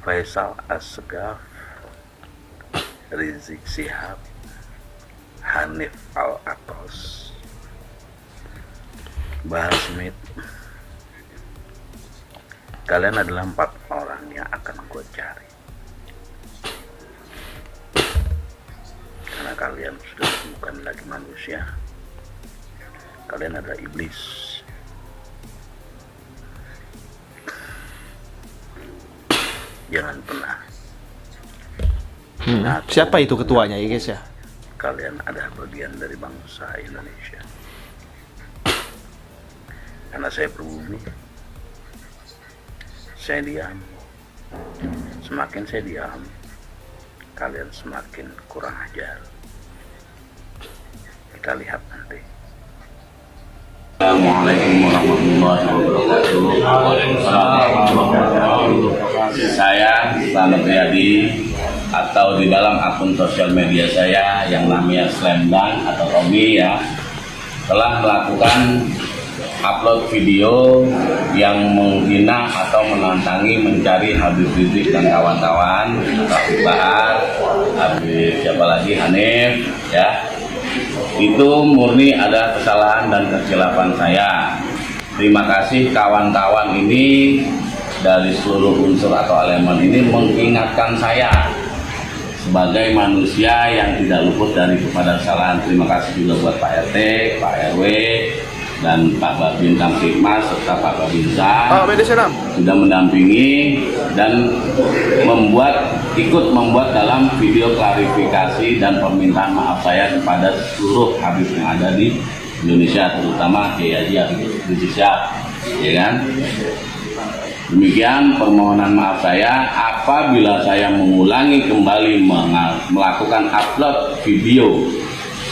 Faisal Assegaf, Rizik Syihab, Hanif Al-Atos, Bahar Smith. Kalian adalah 4 orang yang akan gue cari, karena kalian sudah bukan lagi manusia, kalian adalah iblis. Jangan pernah Siapa itu ketuanya ya guys ya? kalian adalah bagian dari bangsa Indonesia. Karena saya berbumi, saya diam. Semakin saya diam, kalian semakin kurang ajar. Kita lihat nanti. Assalamualaikum warahmatullahi wabarakatuh. Saya Selamat Riyadi, atau di dalam akun sosial media saya yang namanya Slamdang atau Romi ya, telah melakukan upload video yang menghina atau menantangi mencari Habib Rizik dan kawan-kawan, Habib Bahar, Habib siapa lagi, Hanif ya. Itu murni ada kesalahan dan kesilapan saya. Terima kasih kawan-kawan ini dari seluruh unsur atau elemen ini mengingatkan saya sebagai manusia yang tidak luput dari kepada kesalahan. Terima kasih juga buat Pak RT, Pak RW, dan Pak Babin Kamtipmas serta Pak Babinsa sudah mendampingi dan ikut membuat dalam video klarifikasi dan permintaan maaf saya kepada seluruh Habib yang ada di Indonesia, terutama Kiai Haji Habib Rizik Syihab, ya kan? Demikian permohonan maaf saya apabila saya mengulangi kembali melakukan upload video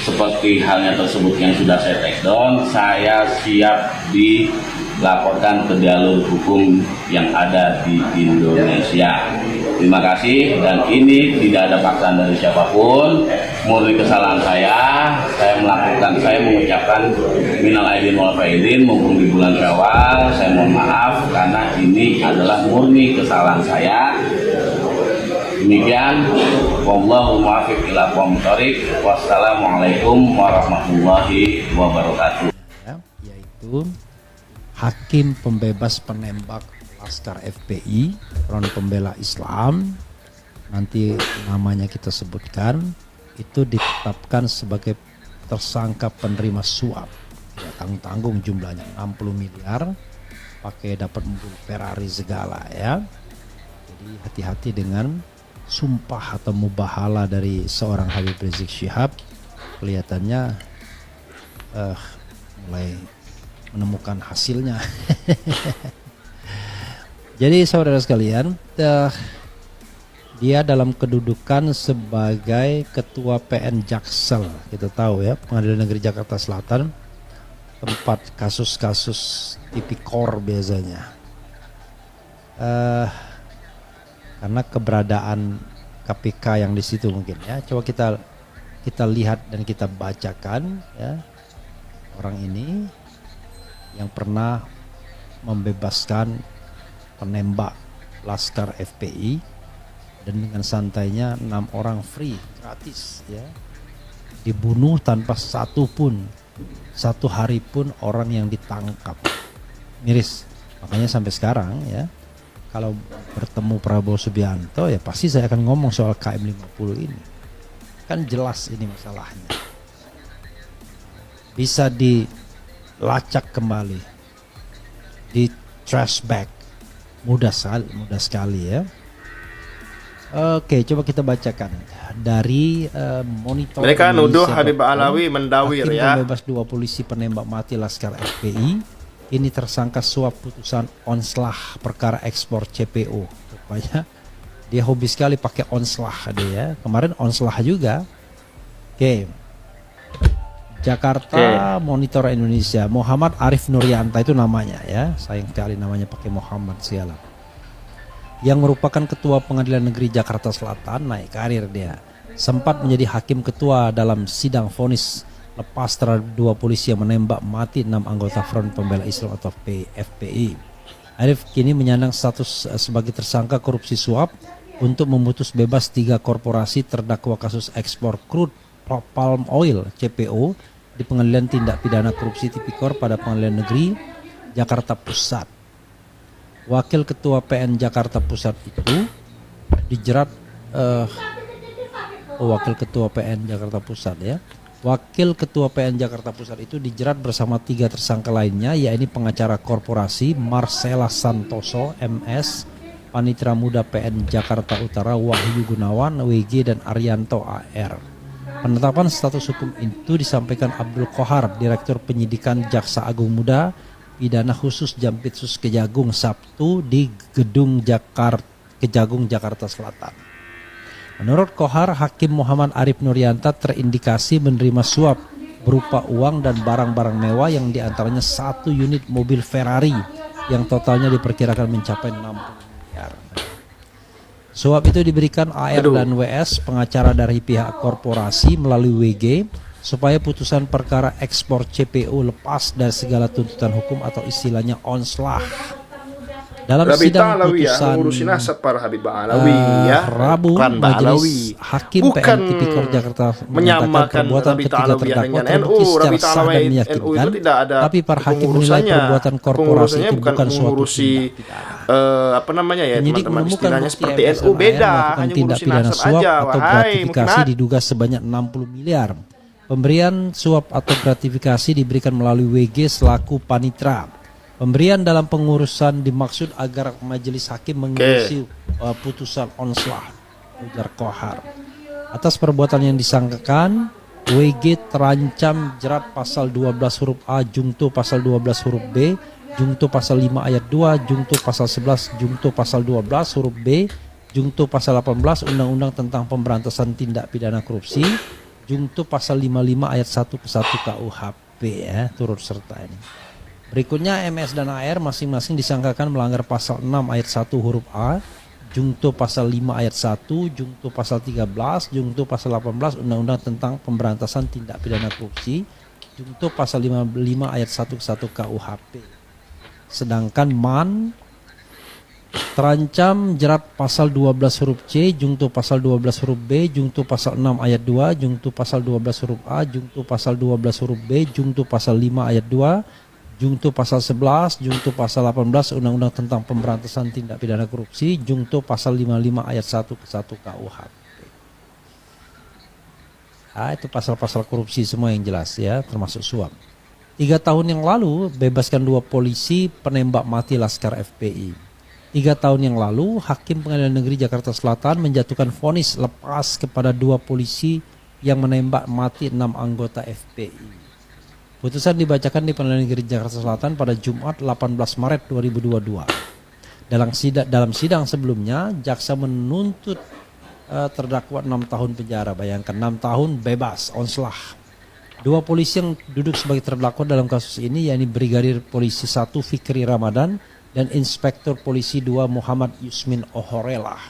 seperti halnya tersebut yang sudah saya take down. Saya siap dilaporkan ke jalur hukum yang ada di Indonesia. Terima kasih, dan ini tidak ada paksaan dari siapapun, murni kesalahan saya. Saya mengucapkan minal aidin wal faizin, mumpung di bulan Syawal. Saya mohon maaf karena ini adalah murni kesalahan saya. Demikian, wallahu muwaffiq ila aqwamit thoriq. Wassalamualaikum warahmatullahi wabarakatuh. Yaitu hakim pembebas penembak Laskar FPI, Front Pembela Islam, nanti namanya kita sebutkan, itu ditetapkan sebagai tersangka penerima suap, ya, tanggung jumlahnya 60 miliar, pakai dapat mobil Ferrari segala ya. Jadi hati-hati dengan sumpah atau mubahala dari seorang Habib Rizik Syihab. Kelihatannya mulai menemukan hasilnya. Jadi saudara sekalian, dia dalam kedudukan sebagai ketua PN Jaksel, kita tahu ya, Pengadilan Negeri Jakarta Selatan, tempat kasus-kasus tipikor biasanya. Karena keberadaan KPK yang di situ mungkin ya. Coba kita lihat dan kita bacakan ya, orang ini yang pernah membebaskan penembak Laskar FPI dan dengan santainya 6 orang free gratis ya, dibunuh tanpa satu hari pun orang yang ditangkap. Miris. Makanya sampai sekarang ya, kalau bertemu Prabowo Subianto ya pasti saya akan ngomong soal KM 50 ini. Kan jelas ini masalahnya. Bisa dilacak kembali, di trash back, mudah sekali ya. Oke, coba kita bacakan dari monitor. Mereka nuduh Habib Alawi mendawir hakim ya. Pembebas 2 polisi penembak mati Laskar FPI ini tersangka suap putusan onslah perkara ekspor CPO. Rupanya dia hobi sekali pakai onslah dia ya. Kemarin onslah juga. Oke. Jakarta Monitor Indonesia, Muhammad Arif Nuryanta itu namanya ya. Sayang sekali namanya pakai Muhammad segala. Yang merupakan ketua Pengadilan Negeri Jakarta Selatan, naik karir dia. Sempat menjadi hakim ketua dalam sidang vonis lepas terhadap 2 polisi yang menembak mati 6 anggota Front Pembela Islam atau FPI. Arif kini menyandang status sebagai tersangka korupsi suap untuk memutus bebas 3 korporasi terdakwa kasus ekspor crude palm oil CPO di Pengadilan Tindak Pidana Korupsi Tipikor pada Pengadilan Negeri Jakarta Pusat. Wakil Ketua PN Jakarta Pusat itu dijerat Wakil Ketua PN Jakarta Pusat ya. Wakil Ketua PN Jakarta Pusat itu dijerat bersama 3 tersangka lainnya, yakni pengacara korporasi Marcella Santoso MS, Panitera Muda PN Jakarta Utara Wahyu Gunawan WG, dan Arianto AR. Penetapan status hukum itu disampaikan Abdul Qohar, Direktur Penyidikan Jaksa Agung Muda Pidana Khusus Jampitsus Kejagung, Sabtu di Gedung Kejagung Jakarta Selatan. Menurut Qohar, Hakim Muhammad Arif Nurianta terindikasi menerima suap berupa uang dan barang-barang mewah yang diantaranya 1 unit mobil Ferrari yang totalnya diperkirakan mencapai 60 miliar. Suap itu diberikan AR dan WS, pengacara dari pihak korporasi, melalui WG supaya putusan perkara ekspor CPO lepas dari segala tuntutan hukum atau istilahnya onslah. Dalam sidang putusan ngurusin asap para Habib Alawi ya. Rabu, Majelis Hakim PN Tipikor Jakarta menyatakan perbuatan ketiga terdakwa terbukti secara sah dan meyakinkan, tapi para hakim menilai perbuatan korporasi itu bukan suatu tindak pidana. Penyidik menemukan bukti NU beda, hanya tindak pidana suap atau gratifikasi diduga sebanyak 60 miliar. Pemberian suap atau gratifikasi diberikan melalui WG selaku panitra. Pemberian dalam pengurusan dimaksud agar majelis hakim mengurusi putusan onslah, ujar Qohar. Atas perbuatan yang disangkakan, WG terancam jerat pasal 12 huruf A jungto pasal 12 huruf B, jungto pasal 5 ayat 2, jungto pasal 11, jungto pasal 12 huruf B, jungto pasal 18 Undang-Undang tentang Pemberantasan Tindak Pidana Korupsi, jungto pasal 55 ayat 1 ke 1 KUHP ya, turut serta ini. Berikutnya MS dan AR masing-masing disangkakan melanggar pasal 6 ayat 1 huruf A, jungto pasal 5 ayat 1, jungto pasal 13, jungto pasal 18 Undang-Undang tentang Pemberantasan Tindak Pidana Korupsi, jungto pasal 55 ayat 1 ke 1 KUHP. Sedangkan MAN terancam jerat pasal 12 huruf C, jungto pasal 12 huruf B, jungto pasal 6 ayat 2, jungto pasal 12 huruf A, jungto pasal 12 huruf B, jungto pasal 5 ayat 2, jungto pasal 11, jungto pasal 18 Undang-Undang tentang Pemberantasan Tindak Pidana Korupsi, jungto pasal 55 ayat 1 ke 1 KUHP. Itu pasal-pasal korupsi semua yang jelas ya, termasuk suap. 3 tahun yang lalu bebaskan 2 polisi penembak mati Laskar FPI. 3 tahun yang lalu Hakim Pengadilan Negeri Jakarta Selatan menjatuhkan vonis lepas kepada 2 polisi yang menembak mati 6 anggota FPI. Putusan dibacakan di Pengadilan Negeri Jakarta Selatan pada Jumat 18 Maret 2022. Dalam sidang sebelumnya, jaksa menuntut terdakwa 6 tahun penjara. Bayangkan 6 tahun bebas, onslah. 2 polisi yang duduk sebagai terdakwa dalam kasus ini, yakni Brigadir Polisi 1 Fikri Ramadan dan Inspektur Polisi 2 Muhammad Yusmin Ohorela.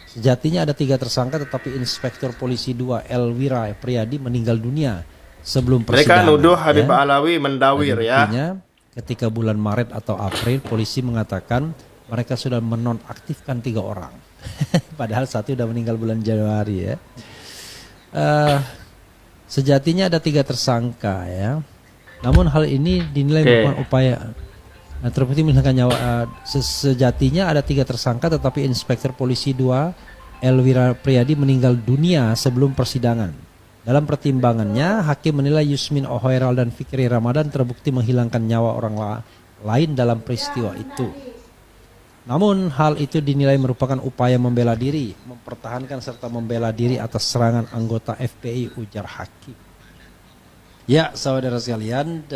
Sejatinya ada 3 tersangka, tetapi Inspektur Polisi 2 Elwira Priyadi meninggal dunia sebelum persidangan. Mereka nuduh Habib Alawi mendawir ya. Ketika bulan Maret atau April, polisi mengatakan mereka sudah menonaktifkan 3 orang. Padahal 1 sudah meninggal bulan Januari ya. Sejatinya ada 3 tersangka ya. Namun hal ini dinilai merupakan upaya terbukti menghilangkan nyawa. Sejatinya ada 3 tersangka, tetapi Inspektur Polisi 2 Elwira Priyadi meninggal dunia sebelum persidangan. Dalam pertimbangannya, hakim menilai Yusmin Ohoiral dan Fikri Ramadan terbukti menghilangkan nyawa orang lain dalam peristiwa itu. Namun hal itu dinilai merupakan upaya membela diri, mempertahankan serta membela diri atas serangan anggota FPI, ujar hakim. Ya, saudara sekalian.